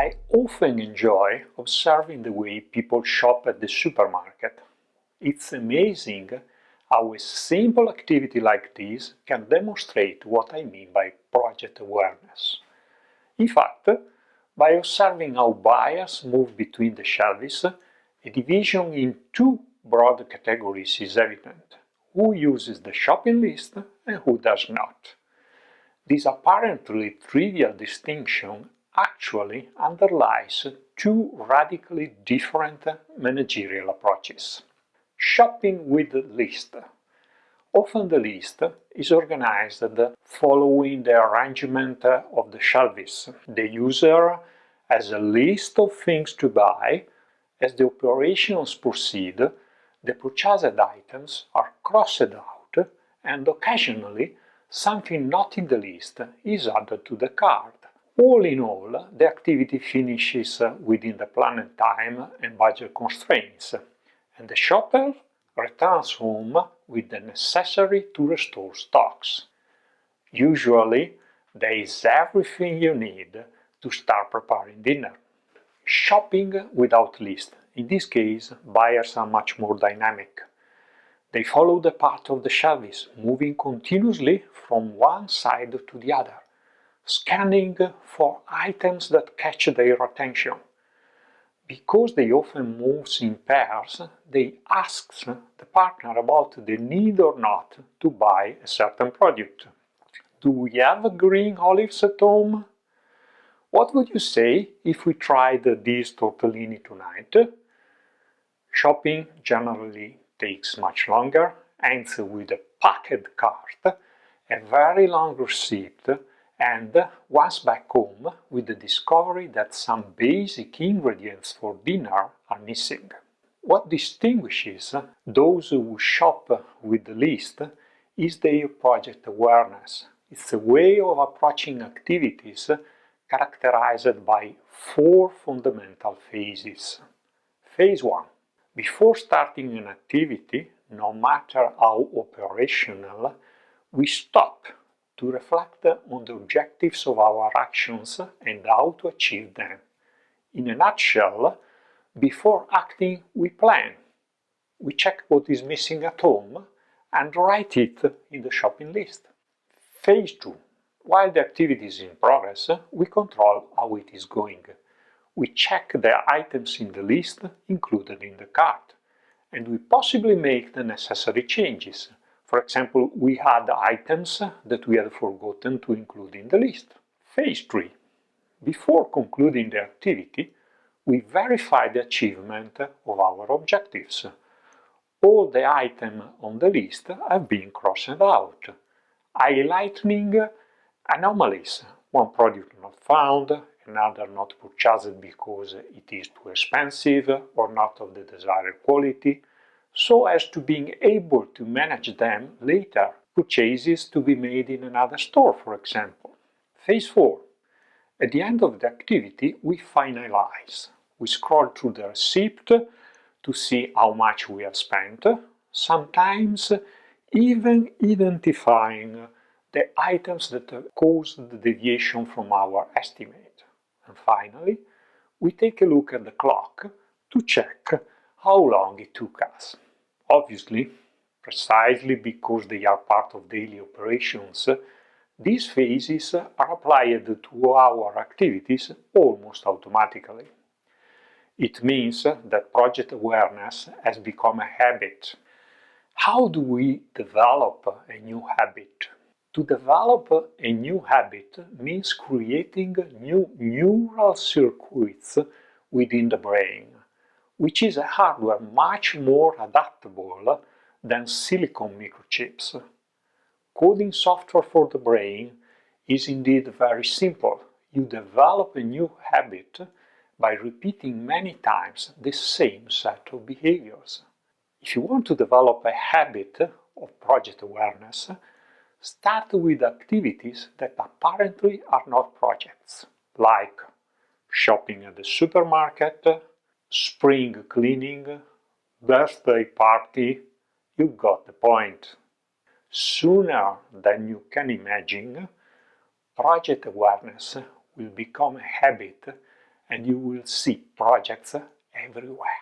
I often enjoy observing the way people shop at the supermarket. It's amazing how a simple activity like this can demonstrate what I mean by project awareness. In fact, by observing how buyers move between the shelves, a division in two broad categories is evident: who uses the shopping list and who does not. This apparently trivial distinction actually underlies two radically different managerial approaches. Shopping with the list. Often the list is organized following the arrangement of the shelves. The user has a list of things to buy. As the operations proceed, the purchased items are crossed out, and occasionally something not in the list is added to the cart. All in all, the activity finishes within the planned time and budget constraints, and the shopper returns home with the necessary to restore stocks. Usually, there is everything you need to start preparing dinner. Shopping without list. In this case, buyers are much more dynamic. They follow the path of the shelves, moving continuously from one side to the other, scanning for items that catch their attention. Because they often move in pairs, they ask the partner about the need or not to buy a certain product. Do we have green olives at home? What would you say if we tried these tortellini tonight? Shopping generally takes much longer, ends with a packed cart, a very long receipt, and once back home with the discovery that some basic ingredients for dinner are missing. What distinguishes those who shop with the list is their project awareness. It's a way of approaching activities characterized by four fundamental phases. Phase 1. Before starting an activity, no matter how operational, we stop to reflect on the objectives of our actions and how to achieve them. In a nutshell, before acting, we plan. We check what is missing at home and write it in the shopping list. Phase 2. While the activity is in progress, we control how it is going. We check the items in the list included in the cart, and we possibly make the necessary changes. For example, we add items that we had forgotten to include in the list. Phase 3. Before concluding the activity, we verify the achievement of our objectives. All the items on the list have been crossed out, highlighting anomalies: one product not found, another not purchased because it is too expensive or not of the desired quality, so as to being able to manage them later, purchases to be made in another store, for example. Phase 4. At the end of the activity, we finalize. We scroll through the receipt to see how much we have spent, sometimes even identifying the items that caused the deviation from our estimate. And finally, we take a look at the clock to check how long it took us. Obviously, precisely because they are part of daily operations, these phases are applied to our activities almost automatically. It means that project awareness has become a habit. How do we develop a new habit? To develop a new habit means creating new neural circuits within the brain, which is a hardware much more adaptable than silicon microchips. Coding software for the brain is indeed very simple. You develop a new habit by repeating many times the same set of behaviors. If you want to develop a habit of project awareness, start with activities that apparently are not projects, like shopping at the supermarket, spring cleaning, birthday party. You got the point. Sooner than you can imagine, project awareness will become a habit and you will see projects everywhere.